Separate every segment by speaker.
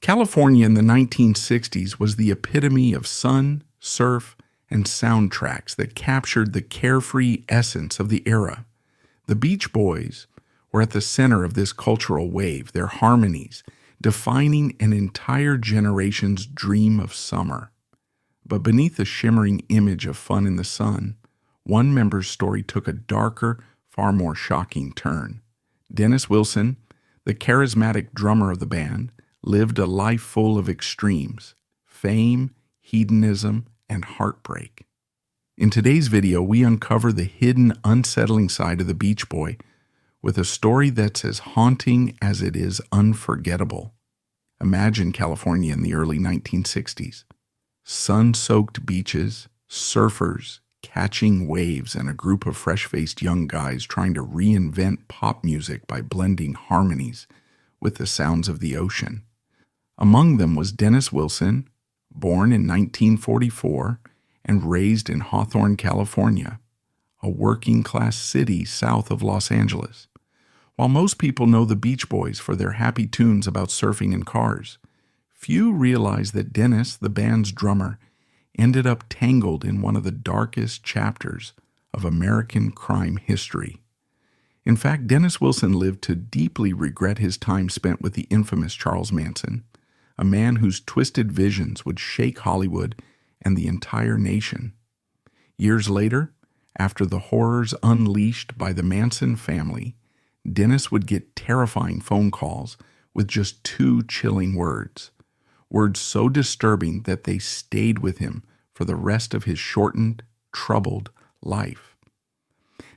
Speaker 1: California in the 1960s was the epitome of sun, surf, and soundtracks that captured the carefree essence of the era. The Beach Boys were at the center of this cultural wave, their harmonies defining an entire generation's dream of summer. But beneath the shimmering image of fun in the sun, one member's story took a darker, far more shocking turn. Dennis Wilson, the charismatic drummer of the band, lived a life full of extremes: fame, hedonism, and heartbreak. In today's video, we uncover the hidden, unsettling side of the Beach Boy with a story that's as haunting as it is unforgettable. Imagine California in the early 1960s. Sun-soaked beaches, surfers catching waves, and a group of fresh-faced young guys trying to reinvent pop music by blending harmonies with the sounds of the ocean. Among them was Dennis Wilson, born in 1944 and raised in Hawthorne, California, a working-class city south of Los Angeles. While most people know the Beach Boys for their happy tunes about surfing and cars, few realize that Dennis, the band's drummer, ended up tangled in one of the darkest chapters of American crime history. In fact, Dennis Wilson lived to deeply regret his time spent with the infamous Charles Manson, a man whose twisted visions would shake Hollywood and the entire nation. Years later, after the horrors unleashed by the Manson family, Dennis would get terrifying phone calls with just two chilling words so disturbing that they stayed with him for the rest of his shortened, troubled life.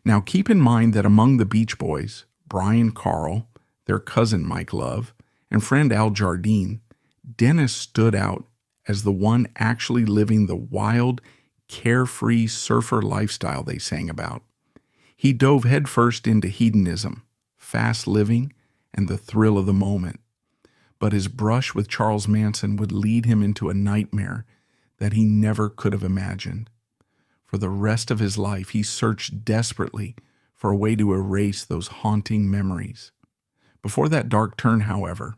Speaker 1: Now keep in mind that among the Beach Boys, Brian Carl, their cousin Mike Love, and friend Al Jardine, Dennis stood out as the one actually living the wild, carefree surfer lifestyle they sang about. He dove headfirst into hedonism, fast living, and the thrill of the moment. But his brush with Charles Manson would lead him into a nightmare that he never could have imagined. For the rest of his life, he searched desperately for a way to erase those haunting memories. Before that dark turn, however,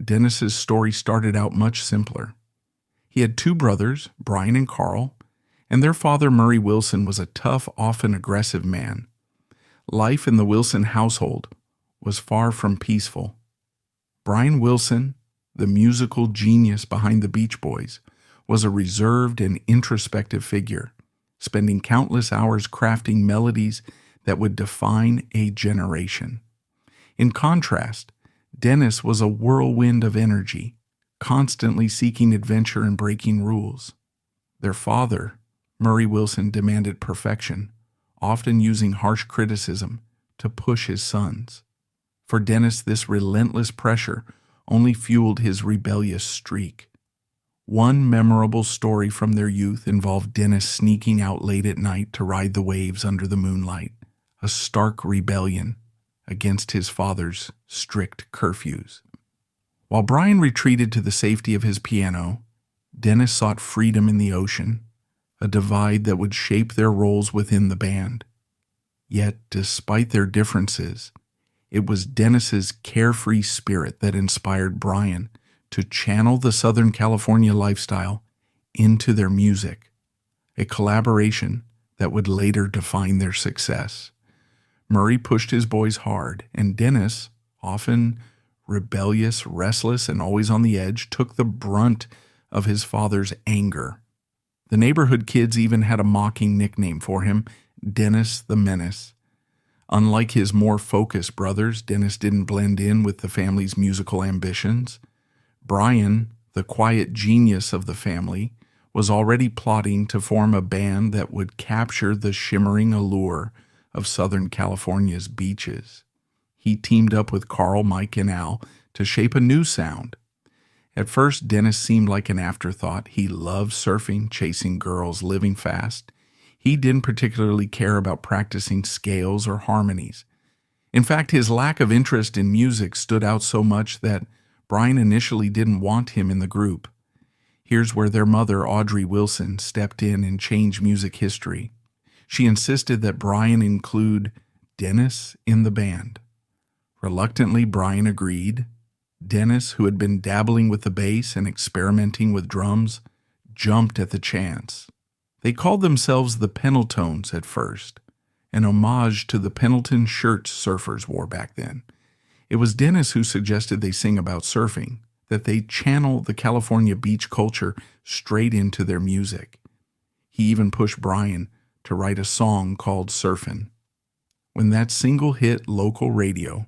Speaker 1: Dennis's story started out much simpler. He had two brothers, Brian and Carl, and their father, Murray Wilson, was a tough, often aggressive man. Life in the Wilson household was far from peaceful. Brian Wilson, the musical genius behind the Beach Boys, was a reserved and introspective figure, spending countless hours crafting melodies that would define a generation. In contrast, Dennis was a whirlwind of energy, constantly seeking adventure and breaking rules. Their father, Murray Wilson, demanded perfection, often using harsh criticism to push his sons. For Dennis, this relentless pressure only fueled his rebellious streak. One memorable story from their youth involved Dennis sneaking out late at night to ride the waves under the moonlight, a stark rebellion against his father's strict curfews. While Brian retreated to the safety of his piano, Dennis sought freedom in the ocean, a divide that would shape their roles within the band. Yet, despite their differences, it was Dennis's carefree spirit that inspired Brian to channel the Southern California lifestyle into their music, a collaboration that would later define their success. Murray pushed his boys hard, and Dennis, often rebellious, restless, and always on the edge, took the brunt of his father's anger. The neighborhood kids even had a mocking nickname for him, Dennis the Menace. Unlike his more focused brothers, Dennis didn't blend in with the family's musical ambitions. Brian, the quiet genius of the family, was already plotting to form a band that would capture the shimmering allure of Southern California's beaches. He teamed up with Carl, Mike, and Al to shape a new sound. At first, Dennis seemed like an afterthought. He loved surfing, chasing girls, living fast. He didn't particularly care about practicing scales or harmonies. In fact, his lack of interest in music stood out so much that Brian initially didn't want him in the group. Here's where their mother, Audrey Wilson, stepped in and changed music history. She insisted that Brian include Dennis in the band. Reluctantly, Brian agreed. Dennis, who had been dabbling with the bass and experimenting with drums, jumped at the chance. They called themselves the Pendletones at first, an homage to the Pendleton shirts surfers wore back then. It was Dennis who suggested they sing about surfing, that they channel the California beach culture straight into their music. He even pushed Brian to write a song called Surfin'. When that single hit local radio,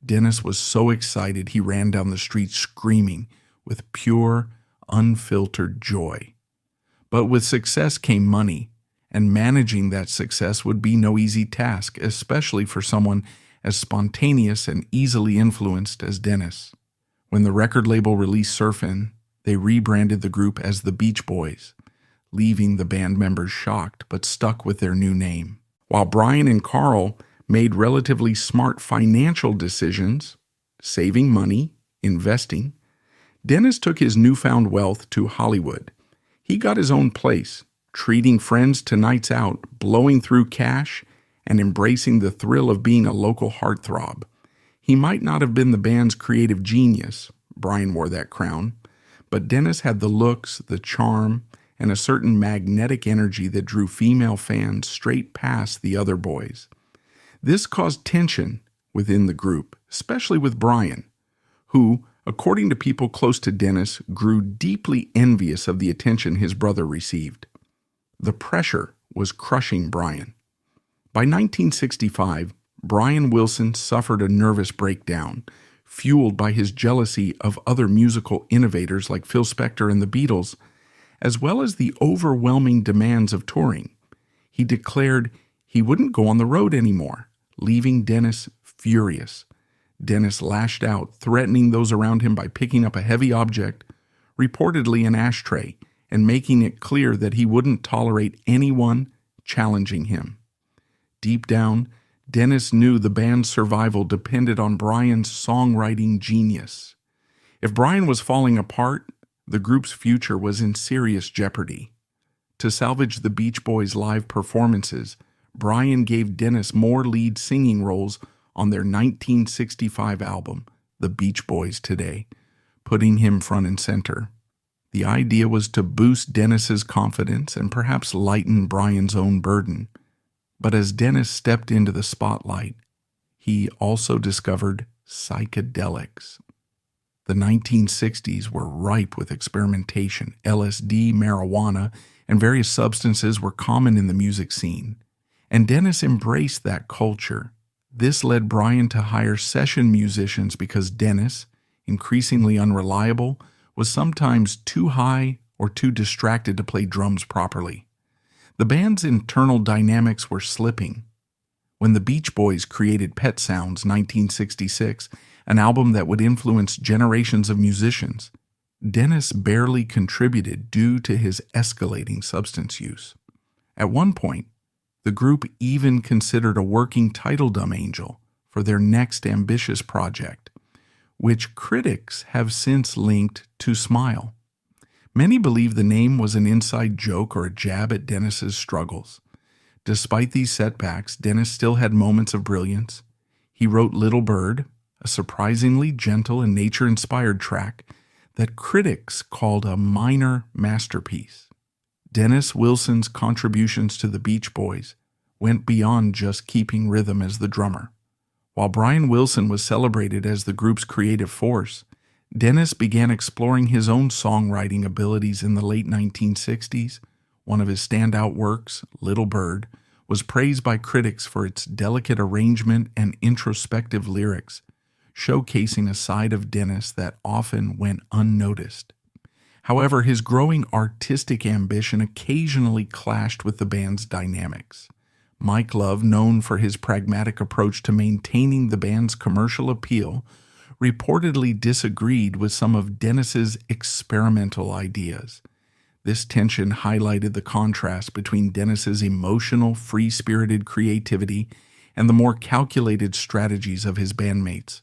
Speaker 1: Dennis was so excited he ran down the street screaming with pure, unfiltered joy. But with success came money, and managing that success would be no easy task, especially for someone as spontaneous and easily influenced as Dennis. When the record label released Surfin', they rebranded the group as the Beach Boys, leaving the band members shocked but stuck with their new name. While Brian and Carl made relatively smart financial decisions, saving money, investing, Dennis took his newfound wealth to Hollywood. He got his own place, treating friends to nights out, blowing through cash, and embracing the thrill of being a local heartthrob. He might not have been the band's creative genius, Brian wore that crown, but Dennis had the looks, the charm, and a certain magnetic energy that drew female fans straight past the other boys. This caused tension within the group, especially with Brian, who, according to people close to Dennis, grew deeply envious of the attention his brother received. The pressure was crushing Brian. By 1965, Brian Wilson suffered a nervous breakdown, fueled by his jealousy of other musical innovators like Phil Spector and the Beatles, as well as the overwhelming demands of touring. He declared he wouldn't go on the road anymore, leaving Dennis furious. Dennis lashed out, threatening those around him by picking up a heavy object, reportedly an ashtray, and making it clear that he wouldn't tolerate anyone challenging him. Deep down, Dennis knew the band's survival depended on Brian's songwriting genius. If Brian was falling apart, the group's future was in serious jeopardy. To salvage the Beach Boys' live performances, Brian gave Dennis more lead singing roles on their 1965 album, The Beach Boys Today, putting him front and center. The idea was to boost Dennis's confidence and perhaps lighten Brian's own burden. But as Dennis stepped into the spotlight, he also discovered psychedelics. The 1960s were ripe with experimentation. LSD, marijuana, and various substances were common in the music scene. And Dennis embraced that culture. This led Brian to hire session musicians because Dennis, increasingly unreliable, was sometimes too high or too distracted to play drums properly. The band's internal dynamics were slipping. When the Beach Boys created Pet Sounds 1966, an album that would influence generations of musicians, Dennis barely contributed due to his escalating substance use. At one point, the group even considered a working Titledom angel for their next ambitious project, which critics have since linked to Smile. Many believe the name was an inside joke or a jab at Dennis's struggles. Despite these setbacks, Dennis still had moments of brilliance. He wrote Little Bird, a surprisingly gentle and nature-inspired track that critics called a minor masterpiece. Dennis Wilson's contributions to the Beach Boys went beyond just keeping rhythm as the drummer. While Brian Wilson was celebrated as the group's creative force, Dennis began exploring his own songwriting abilities in the late 1960s. One of his standout works, Little Bird, was praised by critics for its delicate arrangement and introspective lyrics, showcasing a side of Dennis that often went unnoticed. However, his growing artistic ambition occasionally clashed with the band's dynamics. Mike Love, known for his pragmatic approach to maintaining the band's commercial appeal, reportedly disagreed with some of Dennis's experimental ideas. This tension highlighted the contrast between Dennis's emotional, free-spirited creativity and the more calculated strategies of his bandmates.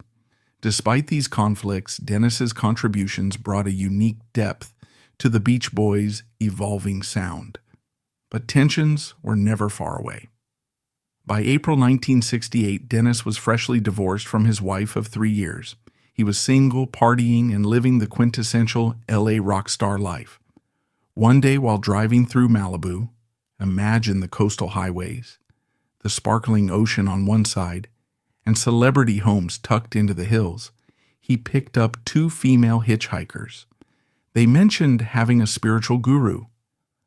Speaker 1: Despite these conflicts, Dennis's contributions brought a unique depth to the Beach Boys' evolving sound. But tensions were never far away. By April 1968, Dennis was freshly divorced from his wife of 3 years. He was single, partying, and living the quintessential LA rock star life. One day while driving through Malibu, imagine the coastal highways, the sparkling ocean on one side, and celebrity homes tucked into the hills, he picked up two female hitchhikers. They mentioned having a spiritual guru,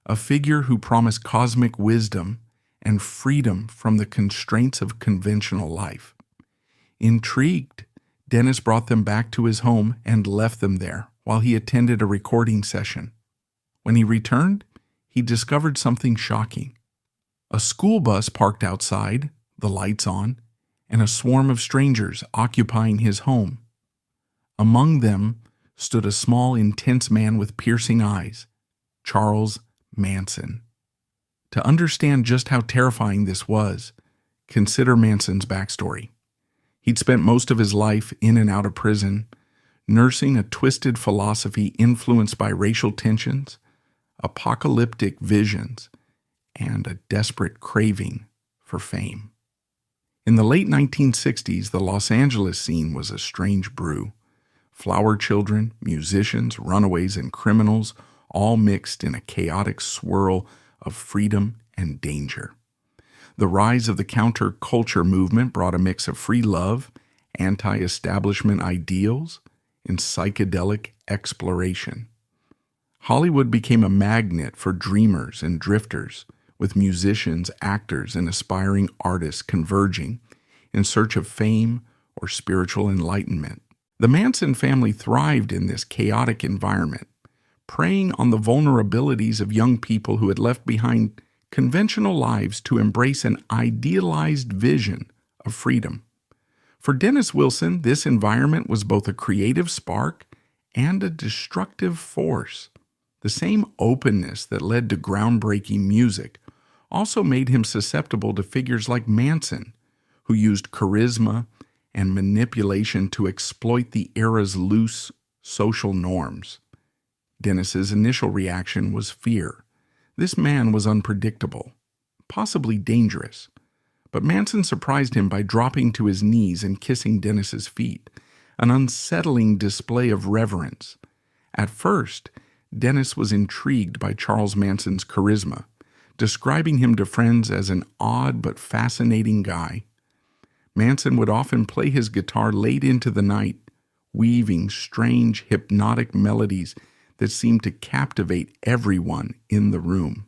Speaker 1: a figure who promised cosmic wisdom and freedom from the constraints of conventional life. Intrigued, Dennis brought them back to his home and left them there while he attended a recording session. When he returned, he discovered something shocking. A school bus parked outside, the lights on, and a swarm of strangers occupying his home. Among them stood a small, intense man with piercing eyes, Charles Manson. To understand just how terrifying this was, consider Manson's backstory. He'd spent most of his life in and out of prison, nursing a twisted philosophy influenced by racial tensions, apocalyptic visions, and a desperate craving for fame. In the late 1960s, the Los Angeles scene was a strange brew. Flower children, musicians, runaways, and criminals all mixed in a chaotic swirl of freedom and danger. The rise of the counterculture movement brought a mix of free love, anti-establishment ideals, and psychedelic exploration. Hollywood became a magnet for dreamers and drifters, with musicians, actors, and aspiring artists converging in search of fame or spiritual enlightenment. The Manson family thrived in this chaotic environment, preying on the vulnerabilities of young people who had left behind conventional lives to embrace an idealized vision of freedom. For Dennis Wilson, this environment was both a creative spark and a destructive force. The same openness that led to groundbreaking music also made him susceptible to figures like Manson, who used charisma and manipulation to exploit the era's loose social norms. Dennis's initial reaction was fear. This man was unpredictable, possibly dangerous. But Manson surprised him by dropping to his knees and kissing Dennis's feet, an unsettling display of reverence. At first, Dennis was intrigued by Charles Manson's charisma, describing him to friends as an odd but fascinating guy. Manson would often play his guitar late into the night, weaving strange, hypnotic melodies that seemed to captivate everyone in the room.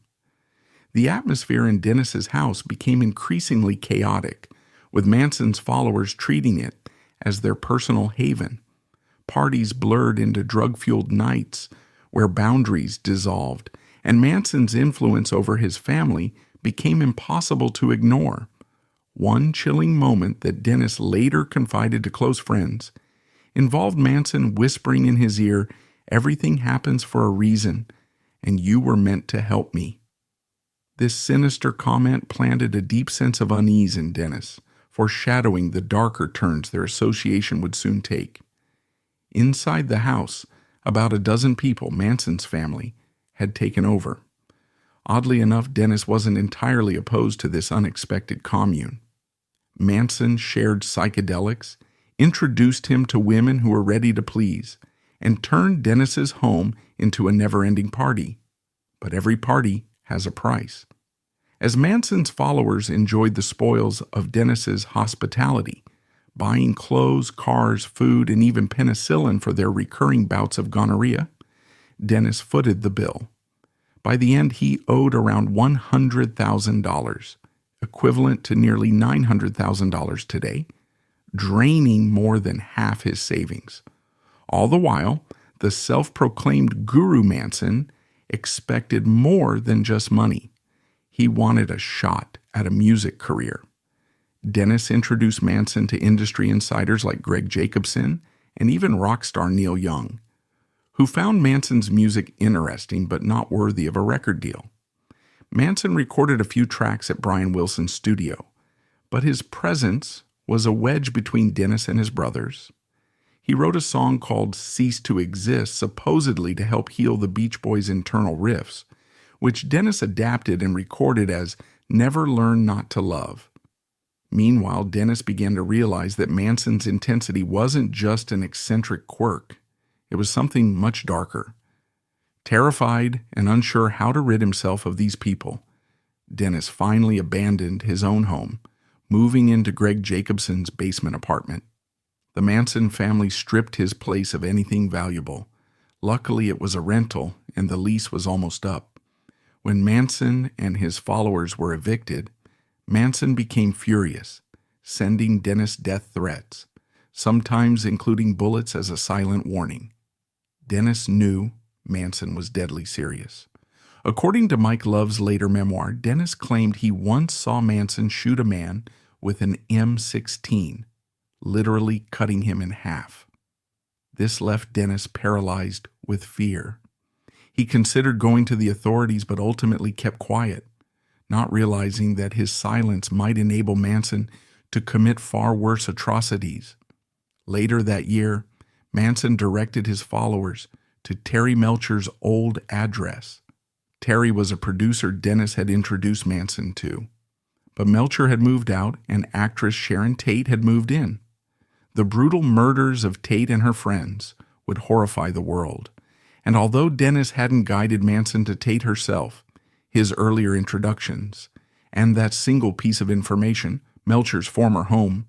Speaker 1: The atmosphere in Dennis's house became increasingly chaotic, with Manson's followers treating it as their personal haven. Parties blurred into drug-fueled nights where boundaries dissolved, and Manson's influence over his family became impossible to ignore. One chilling moment that Dennis later confided to close friends involved Manson whispering in his ear, "Everything happens for a reason, and you were meant to help me." This sinister comment planted a deep sense of unease in Dennis, foreshadowing the darker turns their association would soon take. Inside the house, about a dozen people, Manson's family, had taken over. Oddly enough, Dennis wasn't entirely opposed to this unexpected commune. Manson shared psychedelics, introduced him to women who were ready to please, and turned Dennis's home into a never-ending party. But every party has a price. As Manson's followers enjoyed the spoils of Dennis's hospitality, buying clothes, cars, food, and even penicillin for their recurring bouts of gonorrhea, Dennis footed the bill. By the end, he owed around $100,000, equivalent to nearly $900,000 today, draining more than half his savings. All the while, the self-proclaimed Guru Manson expected more than just money. He wanted a shot at a music career. Dennis introduced Manson to industry insiders like Greg Jacobson and even rock star Neil Young, who found Manson's music interesting but not worthy of a record deal. Manson recorded a few tracks at Brian Wilson's studio, but his presence was a wedge between Dennis and his brothers. He wrote a song called "Cease to Exist," supposedly to help heal the Beach Boys' internal rifts, which Dennis adapted and recorded as "Never Learn Not to Love." Meanwhile, Dennis began to realize that Manson's intensity wasn't just an eccentric quirk. It was something much darker. Terrified and unsure how to rid himself of these people, Dennis finally abandoned his own home, moving into Greg Jacobson's basement apartment. The Manson family stripped his place of anything valuable. Luckily, it was a rental, and the lease was almost up. When Manson and his followers were evicted, Manson became furious, sending Dennis death threats, sometimes including bullets as a silent warning. Dennis knew Manson was deadly serious. According to Mike Love's later memoir, Dennis claimed he once saw Manson shoot a man with an M16, literally cutting him in half. This left Dennis paralyzed with fear. He considered going to the authorities but ultimately kept quiet, not realizing that his silence might enable Manson to commit far worse atrocities. Later that year, Manson directed his followers to Terry Melcher's old address. Terry was a producer Dennis had introduced Manson to. But Melcher had moved out and actress Sharon Tate had moved in. The brutal murders of Tate and her friends would horrify the world. And although Dennis hadn't guided Manson to Tate herself, his earlier introductions, and that single piece of information, Melcher's former home,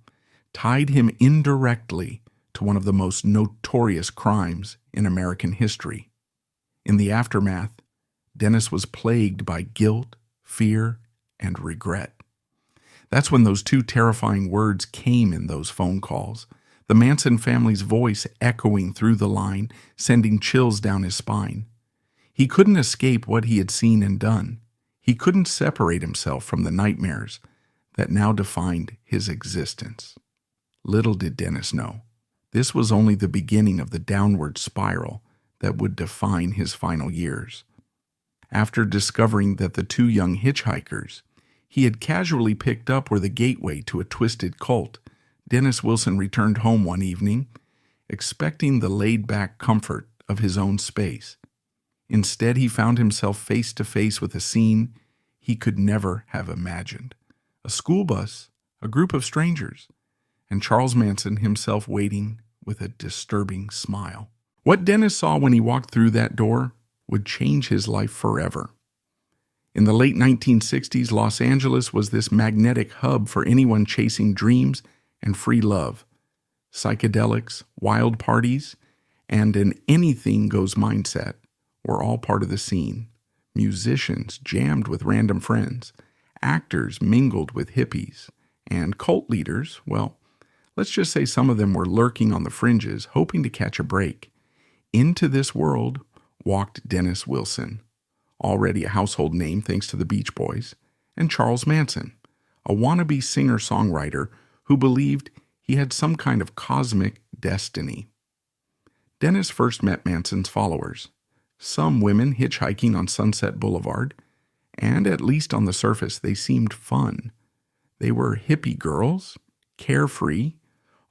Speaker 1: tied him indirectly to one of the most notorious crimes in American history. In the aftermath, Dennis was plagued by guilt, fear, and regret. That's when those two terrifying words came in those phone calls, the Manson family's voice echoing through the line, sending chills down his spine. He couldn't escape what he had seen and done. He couldn't separate himself from the nightmares that now defined his existence. Little did Dennis know, this was only the beginning of the downward spiral that would define his final years. After discovering that the two young hitchhikers he had casually picked up were the gateway to a twisted cult, Dennis Wilson returned home one evening, expecting the laid-back comfort of his own space. Instead, he found himself face to face with a scene he could never have imagined. A school bus, a group of strangers, and Charles Manson himself waiting with a disturbing smile. What Dennis saw when he walked through that door would change his life forever. In the late 1960s, Los Angeles was this magnetic hub for anyone chasing dreams and free love. Psychedelics, wild parties, and an anything-goes mindset were all part of the scene. Musicians jammed with random friends, actors mingled with hippies, and cult leaders, well, let's just say some of them were lurking on the fringes, hoping to catch a break. Into this world walked Dennis Wilson, already a household name thanks to the Beach Boys, and Charles Manson, a wannabe singer-songwriter who believed he had some kind of cosmic destiny. Dennis first met Manson's followers, some women hitchhiking on Sunset Boulevard, and at least on the surface they seemed fun. They were hippie girls, carefree,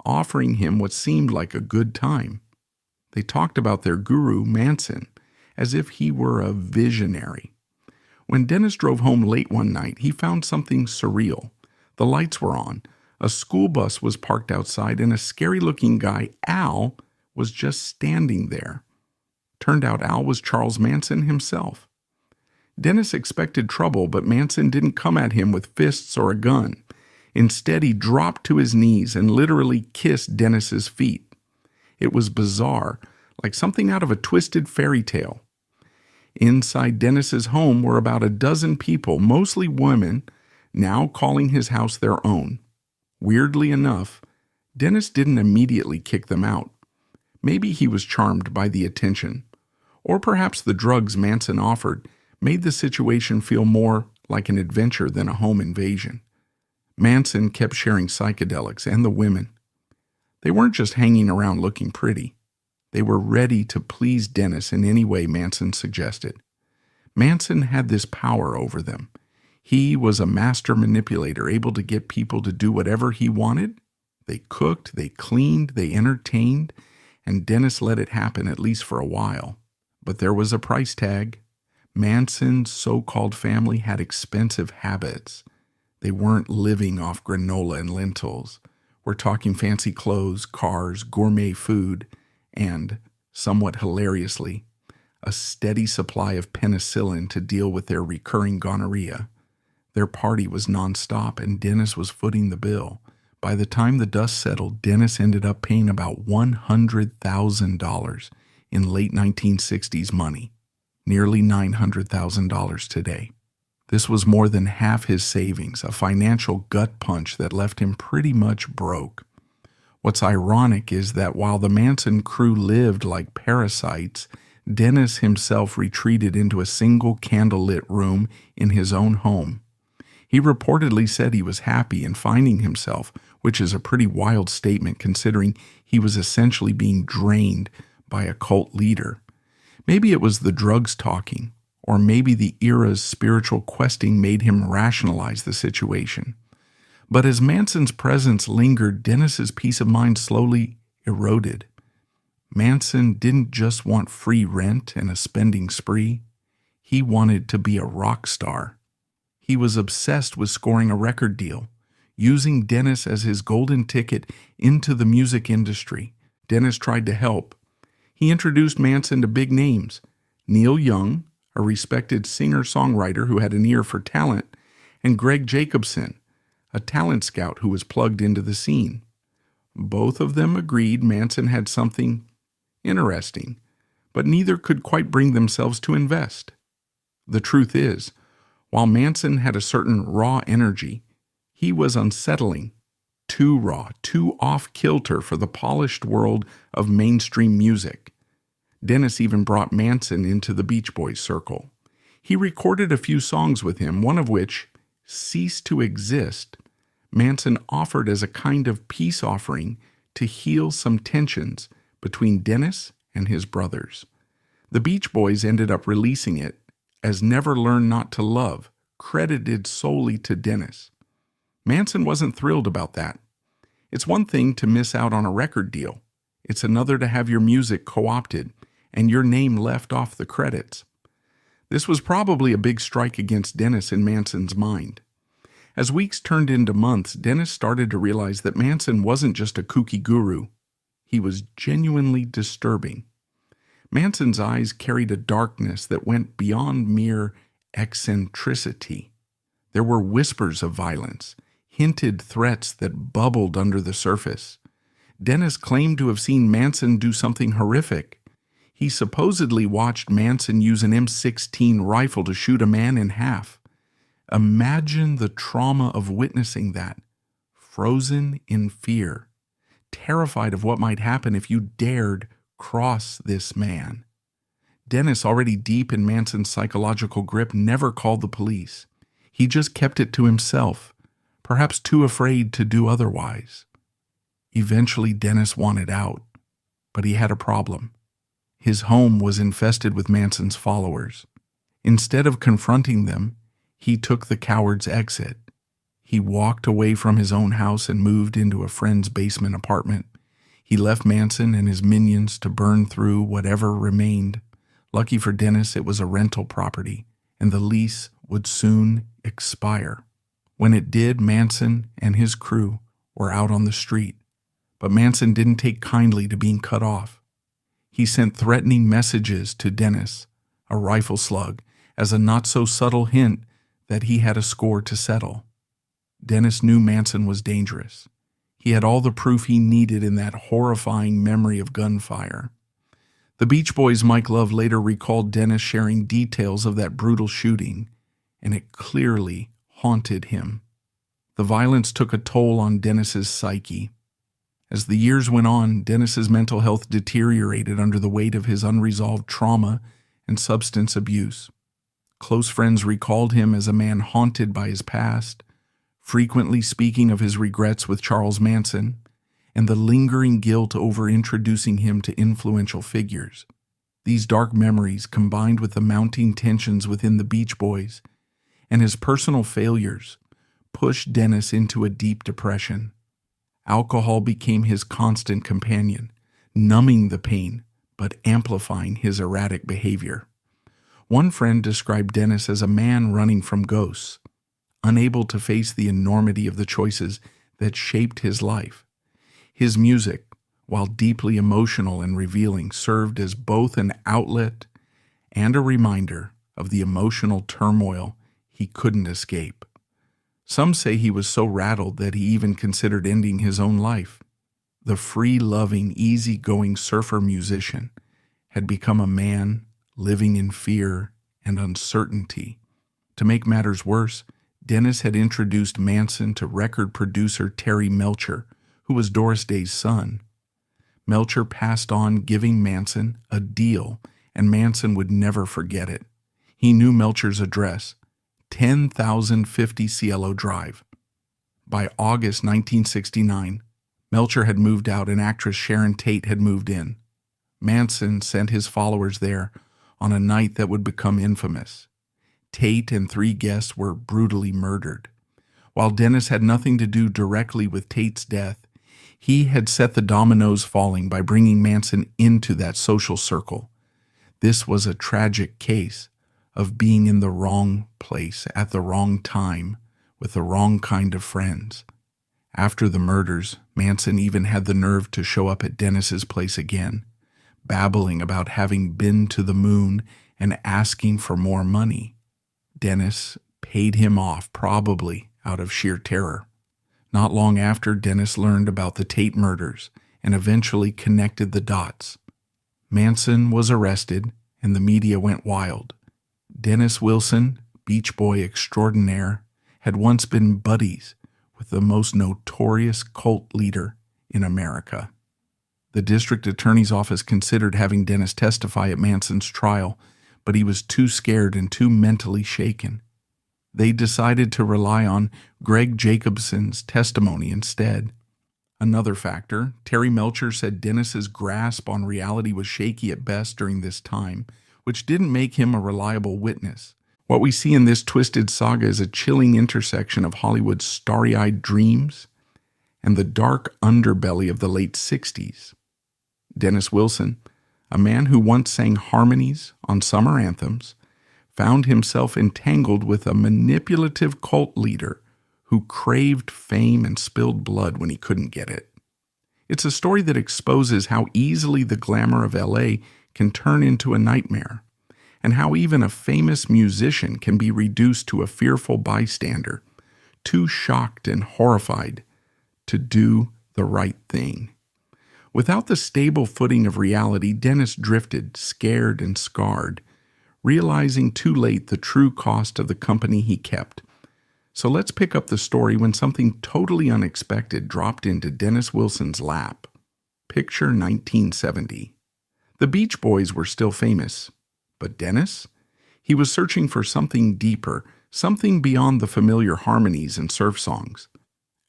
Speaker 1: offering him what seemed like a good time. They talked about their guru, Manson, as if he were a visionary. When Dennis drove home late one night, he found something surreal. The lights were on, a school bus was parked outside, and a scary-looking guy, Al, was just standing there. Turned out Al was Charles Manson himself. Dennis expected trouble, but Manson didn't come at him with fists or a gun. Instead, he dropped to his knees and literally kissed Dennis's feet. It was bizarre, like something out of a twisted fairy tale. Inside Dennis's home were about a dozen people, mostly women, now calling his house their own. Weirdly enough, Dennis didn't immediately kick them out. Maybe he was charmed by the attention, or perhaps the drugs Manson offered made the situation feel more like an adventure than a home invasion. Manson kept sharing psychedelics and the women. They weren't just hanging around looking pretty. They were ready to please Dennis in any way Manson suggested. Manson had this power over them. He was a master manipulator, able to get people to do whatever he wanted. They cooked, they cleaned, they entertained, and Dennis let it happen at least for a while. But there was a price tag. Manson's so-called family had expensive habits. They weren't living off granola and lentils. We're talking fancy clothes, cars, gourmet food, and, somewhat hilariously, a steady supply of penicillin to deal with their recurring gonorrhea. Their party was nonstop, and Dennis was footing the bill. By the time the dust settled, Dennis ended up paying about $100,000 in late 1960s money, nearly $900,000 today. This was more than half his savings, a financial gut punch that left him pretty much broke. What's ironic is that while the Manson crew lived like parasites, Dennis himself retreated into a single candlelit room in his own home. He reportedly said he was happy in finding himself, which is a pretty wild statement considering he was essentially being drained by a cult leader. Maybe it was the drugs talking, or maybe the era's spiritual questing made him rationalize the situation. But as Manson's presence lingered, Dennis's peace of mind slowly eroded. Manson didn't just want free rent and a spending spree. He wanted to be a rock star. He was obsessed with scoring a record deal, using Dennis as his golden ticket into the music industry. Dennis tried to help. He introduced Manson to big names: Neil Young, a respected singer-songwriter who had an ear for talent, and Greg Jacobson, a talent scout who was plugged into the scene. Both of them agreed Manson had something interesting, but neither could quite bring themselves to invest. The truth is, while Manson had a certain raw energy, he was unsettling, too raw, too off-kilter for the polished world of mainstream music. Dennis even brought Manson into the Beach Boys circle. He recorded a few songs with him, one of which, Cease to Exist, Manson offered as a kind of peace offering to heal some tensions between Dennis and his brothers. The Beach Boys ended up releasing it as Never Learn Not to Love, credited solely to Dennis. Manson wasn't thrilled about that. It's one thing to miss out on a record deal. It's another to have your music co-opted and your name left off the credits. This was probably a big strike against Dennis in Manson's mind. As weeks turned into months, Dennis started to realize that Manson wasn't just a kooky guru. He was genuinely disturbing. Manson's eyes carried a darkness that went beyond mere eccentricity. There were whispers of violence, hinted threats that bubbled under the surface. Dennis claimed to have seen Manson do something horrific. He supposedly watched Manson use an M16 rifle to shoot a man in half. Imagine the trauma of witnessing that, frozen in fear, terrified of what might happen if you dared cross this man. Dennis, already deep in Manson's psychological grip, never called the police. He just kept it to himself, perhaps too afraid to do otherwise. Eventually, Dennis wanted out, but he had a problem. His home was infested with Manson's followers. Instead of confronting them, he took the coward's exit. He walked away from his own house and moved into a friend's basement apartment. He left Manson and his minions to burn through whatever remained. Lucky for Dennis, it was a rental property, and the lease would soon expire. When it did, Manson and his crew were out on the street. But Manson didn't take kindly to being cut off. He sent threatening messages to Dennis, a rifle slug, as a not-so-subtle hint that he had a score to settle. Dennis knew Manson was dangerous. He had all the proof he needed in that horrifying memory of gunfire. The Beach Boys' Mike Love later recalled Dennis sharing details of that brutal shooting, and it clearly haunted him. The violence took a toll on Dennis's psyche. As the years went on, Dennis's mental health deteriorated under the weight of his unresolved trauma and substance abuse. Close friends recalled him as a man haunted by his past, frequently speaking of his regrets with Charles Manson, and the lingering guilt over introducing him to influential figures. These dark memories, combined with the mounting tensions within the Beach Boys and his personal failures, pushed Dennis into a deep depression. Alcohol became his constant companion, numbing the pain but amplifying his erratic behavior. One friend described Dennis as a man running from ghosts. unable to face the enormity of the choices that shaped his life. His music, while deeply emotional and revealing, served as both an outlet and a reminder of the emotional turmoil he couldn't escape. Some say he was so rattled that he even considered ending his own life. The free-loving, easy-going surfer musician had become a man living in fear and uncertainty. To make matters worse, Dennis had introduced Manson to record producer Terry Melcher, who was Doris Day's son. Melcher passed on giving Manson a deal, and Manson would never forget it. He knew Melcher's address, 10,050 Cielo Drive. By August 1969, Melcher had moved out and actress Sharon Tate had moved in. Manson sent his followers there on a night that would become infamous. Tate and 3 guests were brutally murdered. While Dennis had nothing to do directly with Tate's death, he had set the dominoes falling by bringing Manson into that social circle. This was a tragic case of being in the wrong place at the wrong time with the wrong kind of friends. After the murders, Manson even had the nerve to show up at Dennis's place again, babbling about having been to the moon and asking for more money. Dennis paid him off, probably out of sheer terror. Not long after, Dennis learned about the Tate murders and eventually connected the dots. Manson was arrested, and the media went wild. Dennis Wilson, Beach Boy extraordinaire, had once been buddies with the most notorious cult leader in America. The district attorney's office considered having Dennis testify at Manson's trial, but he was too scared and too mentally shaken. They decided to rely on Greg Jacobson's testimony instead. Another factor, Terry Melcher said Dennis's grasp on reality was shaky at best during this time, which didn't make him a reliable witness. What we see in this twisted saga is a chilling intersection of Hollywood's starry-eyed dreams and the dark underbelly of the late 60s. Dennis Wilson, a man who once sang harmonies on summer anthems, found himself entangled with a manipulative cult leader who craved fame and spilled blood when he couldn't get it. It's a story that exposes how easily the glamour of LA can turn into a nightmare, and how even a famous musician can be reduced to a fearful bystander, too shocked and horrified to do the right thing. Without the stable footing of reality, Dennis drifted, scared and scarred, realizing too late the true cost of the company he kept. So let's pick up the story when something totally unexpected dropped into Dennis Wilson's lap. Picture 1970. The Beach Boys were still famous, but Dennis? He was searching for something deeper, something beyond the familiar harmonies and surf songs.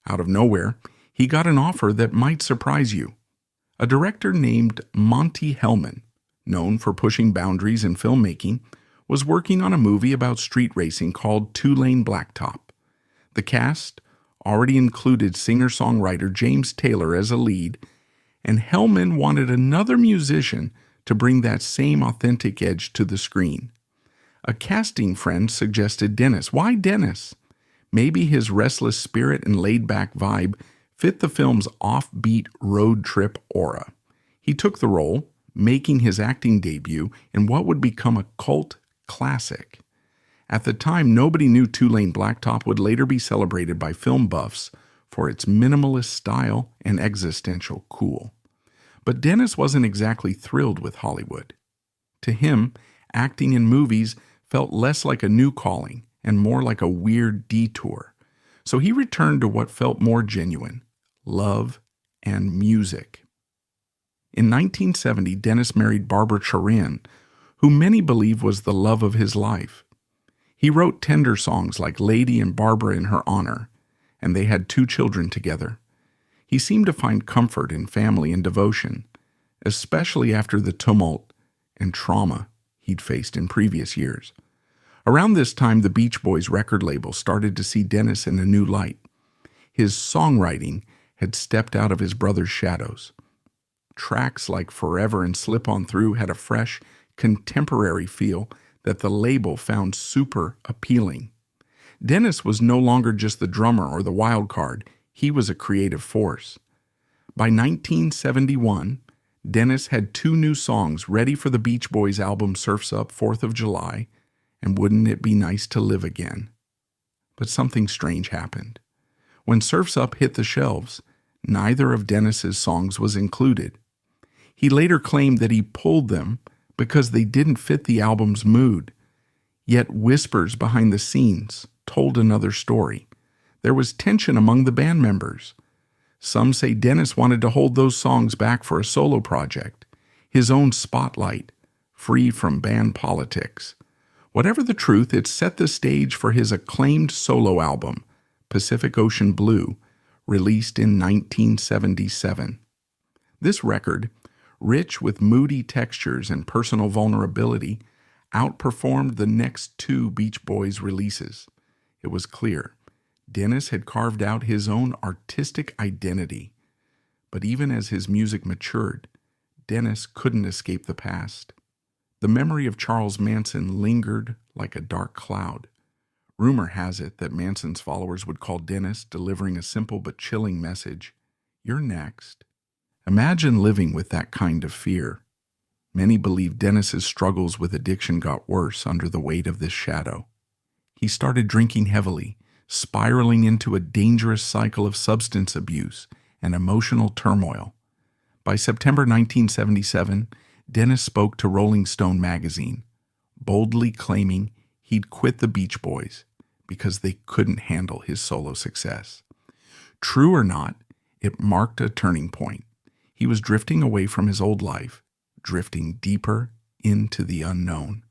Speaker 1: Out of nowhere, he got an offer that might surprise you. A director named Monte Hellman, known for pushing boundaries in filmmaking, was working on a movie about street racing called Two-Lane Blacktop. The cast already included singer-songwriter James Taylor as a lead, and Hellman wanted another musician to bring that same authentic edge to the screen. A casting friend suggested Dennis. Why Dennis? Maybe his restless spirit and laid-back vibe fit the film's offbeat road trip aura. He took the role, making his acting debut in what would become a cult classic. At the time, nobody knew Two-Lane Blacktop would later be celebrated by film buffs for its minimalist style and existential cool. But Dennis wasn't exactly thrilled with Hollywood. To him, acting in movies felt less like a new calling and more like a weird detour. So he returned to what felt more genuine: love and music. In 1970, Dennis married Barbara Charin, who many believe was the love of his life. He wrote tender songs like Lady and Barbara in her honor, and they had 2 children together. He seemed to find comfort in family and devotion, especially after the tumult and trauma he'd faced in previous years. Around this time, the Beach Boys record label started to see Dennis in a new light. His songwriting had stepped out of his brother's shadows. Tracks like Forever and Slip On Through had a fresh, contemporary feel that the label found super appealing. Dennis was no longer just the drummer or the wild card. He was a creative force. By 1971, Dennis had 2 new songs ready for the Beach Boys album Surf's Up 4th of July and Wouldn't It Be Nice to Live Again. But something strange happened. When Surf's Up hit the shelves, neither of Dennis's songs was included. He later claimed that he pulled them because they didn't fit the album's mood. Yet whispers behind the scenes told another story. There was tension among the band members. Some say Dennis wanted to hold those songs back for a solo project, his own spotlight, free from band politics. Whatever the truth, it set the stage for his acclaimed solo album, Pacific Ocean Blue, released in 1977. This record, rich with moody textures and personal vulnerability, outperformed the next 2 Beach Boys releases. It was clear Dennis had carved out his own artistic identity. But even as his music matured, Dennis couldn't escape the past. The memory of Charles Manson lingered like a dark cloud. Rumor has it that Manson's followers would call Dennis, delivering a simple but chilling message, "You're next." Imagine living with that kind of fear. Many believe Dennis's struggles with addiction got worse under the weight of this shadow. He started drinking heavily, spiraling into a dangerous cycle of substance abuse and emotional turmoil. By September 1977, Dennis spoke to Rolling Stone magazine, boldly claiming he'd quit the Beach Boys because they couldn't handle his solo success. True or not, it marked a turning point. He was drifting away from his old life, drifting deeper into the unknown.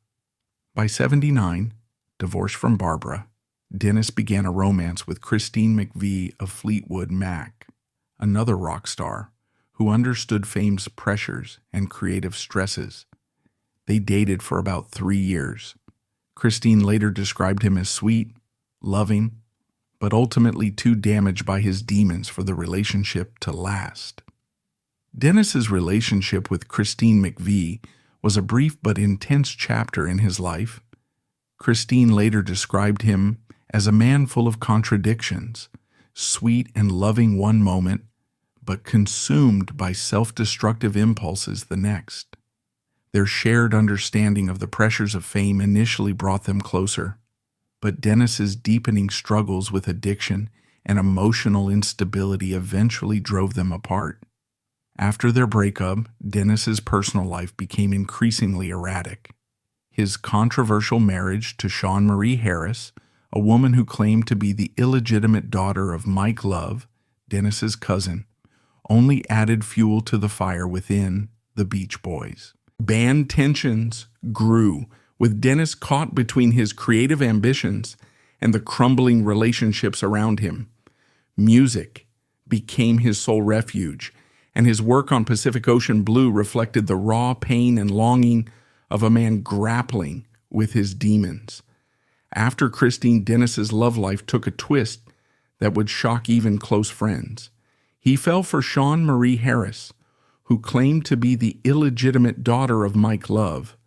Speaker 1: By 79, divorced from Barbara, Dennis began a romance with Christine McVie of Fleetwood Mac, another rock star who understood fame's pressures and creative stresses. They dated for about 3 years. Christine later described him as sweet, loving, but ultimately too damaged by his demons for the relationship to last. Dennis's relationship with Christine McVie was a brief but intense chapter in his life. Christine later described him as a man full of contradictions, sweet and loving one moment, but consumed by self-destructive impulses the next. Their shared understanding of the pressures of fame initially brought them closer, but Dennis's deepening struggles with addiction and emotional instability eventually drove them apart. After their breakup, Dennis's personal life became increasingly erratic. His controversial marriage to Shawn Marie Harris, a woman who claimed to be the illegitimate daughter of Mike Love, Dennis's cousin, only added fuel to the fire within the Beach Boys. Band tensions grew, with Dennis caught between his creative ambitions and the crumbling relationships around him. Music became his sole refuge, and his work on Pacific Ocean Blue reflected the raw pain and longing of a man grappling with his demons. After Christine, Dennis's love life took a twist that would shock even close friends. He fell for Shawn Marie Harris, who claimed to be the illegitimate daughter of Mike Love,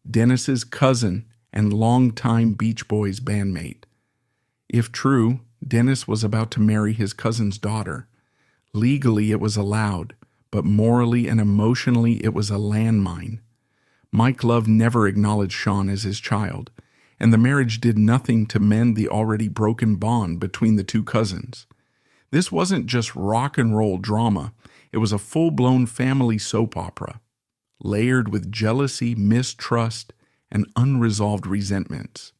Speaker 1: Dennis's cousin and longtime Beach Boys bandmate. If true, Dennis was about to marry his cousin's daughter. Legally, it was allowed, but morally and emotionally, it was a landmine. Mike Love never acknowledged Shawn as his child, and the marriage did nothing to mend the already broken bond between the two cousins. This wasn't just rock and roll drama, it was a full-blown family soap opera, layered with jealousy, mistrust, and unresolved resentments.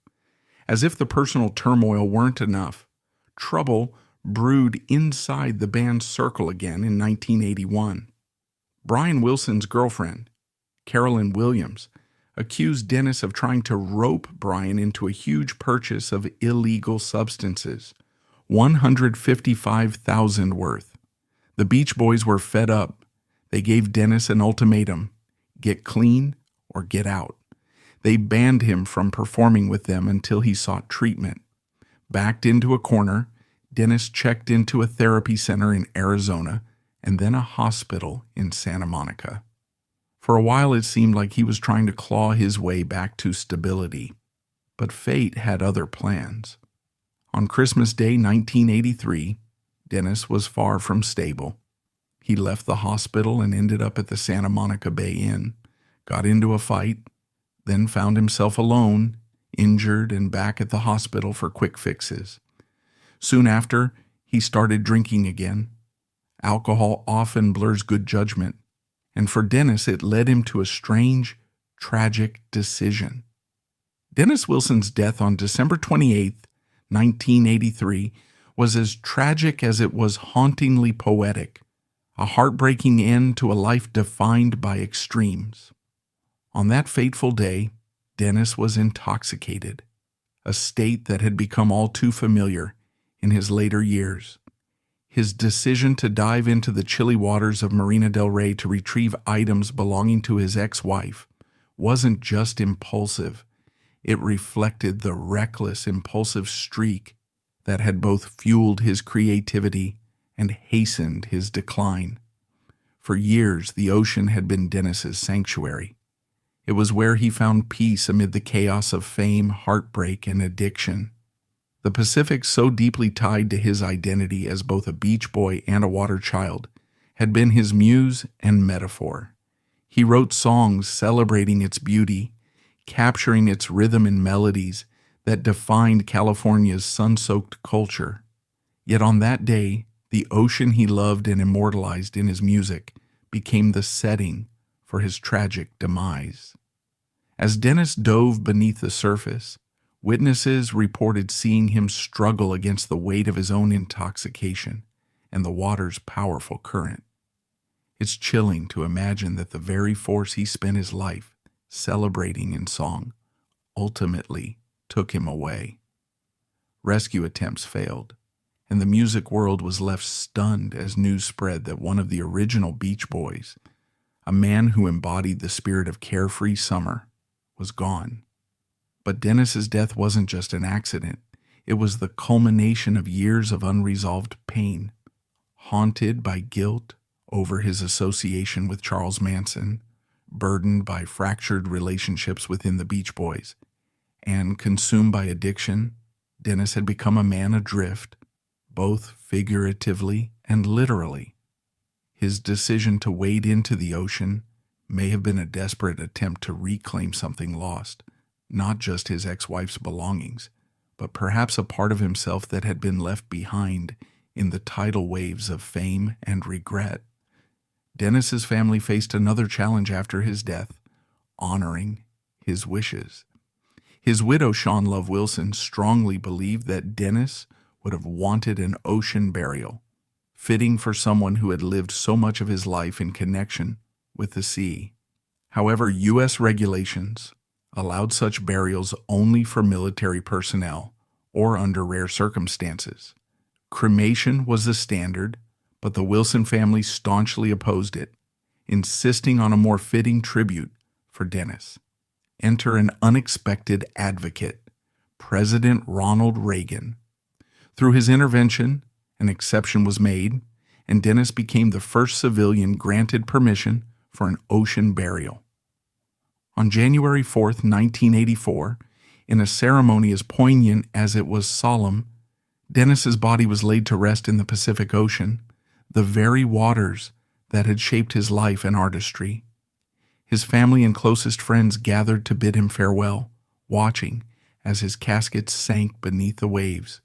Speaker 1: As if the personal turmoil weren't enough, trouble brewed inside the band's circle again in 1981. Brian Wilson's girlfriend, Carolyn Williams, accused Dennis of trying to rope Brian into a huge purchase of illegal substances, $155,000 worth. The Beach Boys were fed up. They gave Dennis an ultimatum: get clean or get out. They banned him from performing with them until he sought treatment. Backed into a corner, Dennis checked into a therapy center in Arizona and then a hospital in Santa Monica. For a while, it seemed like he was trying to claw his way back to stability. But fate had other plans. On Christmas Day 1983, Dennis was far from stable. He left the hospital and ended up at the Santa Monica Bay Inn, got into a fight, then found himself alone, injured, and back at the hospital for quick fixes. Soon after, he started drinking again. Alcohol often blurs good judgment, and for Dennis it led him to a strange, tragic decision. Dennis Wilson's death on December 28, 1983, was as tragic as it was hauntingly poetic, a heartbreaking end to a life defined by extremes. On that fateful day, Dennis was intoxicated, a state that had become all too familiar in his later years. His decision to dive into the chilly waters of Marina del Rey to retrieve items belonging to his ex-wife wasn't just impulsive. It reflected the reckless, impulsive streak that had both fueled his creativity and hastened his decline. For years, the ocean had been Dennis's sanctuary. It was where he found peace amid the chaos of fame, heartbreak, and addiction. The Pacific, so deeply tied to his identity as both a beach boy and a water child, had been his muse and metaphor. He wrote songs celebrating its beauty, capturing its rhythm and melodies that defined California's sun-soaked culture. Yet on that day, the ocean he loved and immortalized in his music became the setting for his tragic demise. As Dennis dove beneath the surface, witnesses reported seeing him struggle against the weight of his own intoxication and the water's powerful current. It's chilling to imagine that the very force he spent his life celebrating in song ultimately took him away. Rescue attempts failed, and the music world was left stunned as news spread that one of the original Beach Boys, a man who embodied the spirit of carefree summer, was gone. But Dennis's death wasn't just an accident. It was the culmination of years of unresolved pain. Haunted by guilt over his association with Charles Manson, burdened by fractured relationships within the Beach Boys, and consumed by addiction, Dennis had become a man adrift, both figuratively and literally. His decision to wade into the ocean may have been a desperate attempt to reclaim something lost, not just his ex-wife's belongings, but perhaps a part of himself that had been left behind in the tidal waves of fame and regret. Dennis's family faced another challenge after his death, honoring his wishes. His widow, Shawn Love Wilson, strongly believed that Dennis would have wanted an ocean burial, fitting for someone who had lived so much of his life in connection with the sea. However, U.S. regulations allowed such burials only for military personnel or under rare circumstances. Cremation was the standard, but the Wilson family staunchly opposed it, insisting on a more fitting tribute for Dennis. Enter an unexpected advocate, President Ronald Reagan. Through his intervention, an exception was made, and Dennis became the first civilian granted permission for an ocean burial. On January 4, 1984, in a ceremony as poignant as it was solemn, Dennis's body was laid to rest in the Pacific Ocean, the very waters that had shaped his life and artistry. His family and closest friends gathered to bid him farewell, watching as his casket sank beneath the waves,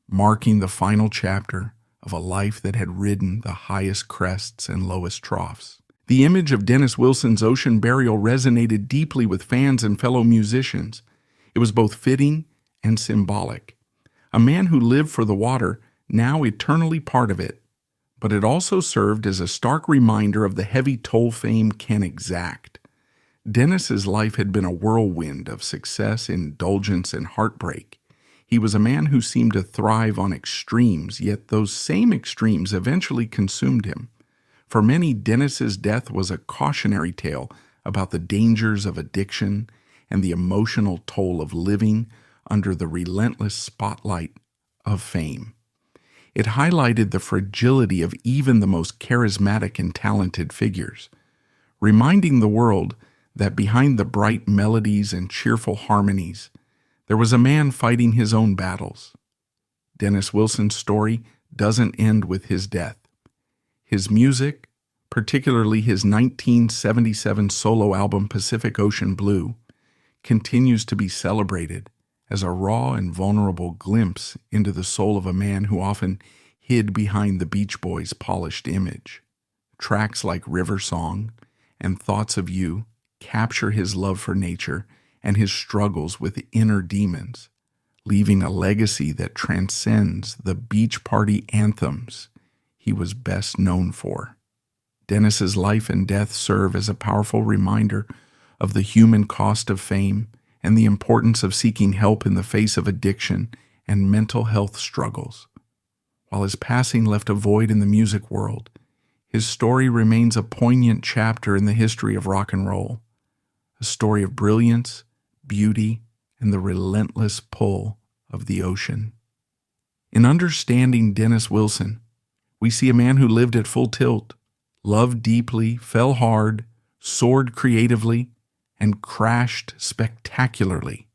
Speaker 1: marking the final chapter of a life that had ridden the highest crests and lowest troughs. The image of Dennis Wilson's ocean burial resonated deeply with fans and fellow musicians. It was both fitting and symbolic. A man who lived for the water, now eternally part of it. But it also served as a stark reminder of the heavy toll fame can exact. Dennis's life had been a whirlwind of success, indulgence, and heartbreak. He was a man who seemed to thrive on extremes, yet those same extremes eventually consumed him. For many, Dennis's death was a cautionary tale about the dangers of addiction and the emotional toll of living under the relentless spotlight of fame. It highlighted the fragility of even the most charismatic and talented figures, reminding the world that behind the bright melodies and cheerful harmonies, there was a man fighting his own battles. Dennis Wilson's story doesn't end with his death. His music, particularly his 1977 solo album Pacific Ocean Blue, continues to be celebrated as a raw and vulnerable glimpse into the soul of a man who often hid behind the Beach Boys' polished image. Tracks like River Song and Thoughts of You capture his love for nature and his struggles with inner demons, leaving a legacy that transcends the beach party anthems he was best known for. Dennis's life and death serve as a powerful reminder of the human cost of fame and the importance of seeking help in the face of addiction and mental health struggles. While his passing left a void in the music world, his story remains a poignant chapter in the history of rock and roll, a story of brilliance, beauty, and the relentless pull of the ocean. In understanding Dennis Wilson, we see a man who lived at full tilt, loved deeply, fell hard, soared creatively, and crashed spectacularly.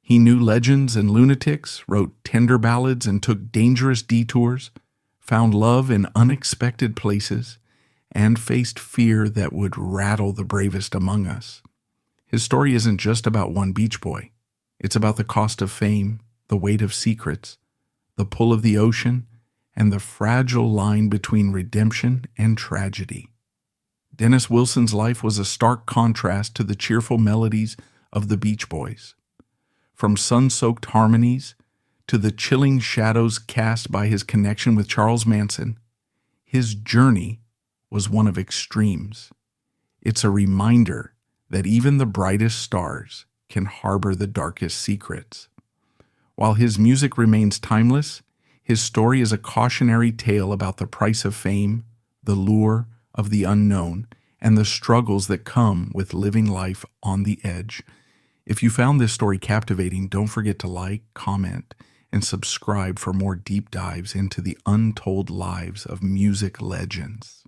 Speaker 1: He knew legends and lunatics, wrote tender ballads and took dangerous detours, found love in unexpected places, and faced fear that would rattle the bravest among us. His story isn't just about one Beach Boy. It's about the cost of fame, the weight of secrets, the pull of the ocean, and the fragile line between redemption and tragedy. Dennis Wilson's life was a stark contrast to the cheerful melodies of the Beach Boys. From sun-soaked harmonies to the chilling shadows cast by his connection with Charles Manson, his journey was one of extremes. It's a reminder that even the brightest stars can harbor the darkest secrets. While his music remains timeless, his story is a cautionary tale about the price of fame, the lure of the unknown, and the struggles that come with living life on the edge. If you found this story captivating, don't forget to like, comment, and subscribe for more deep dives into the untold lives of music legends.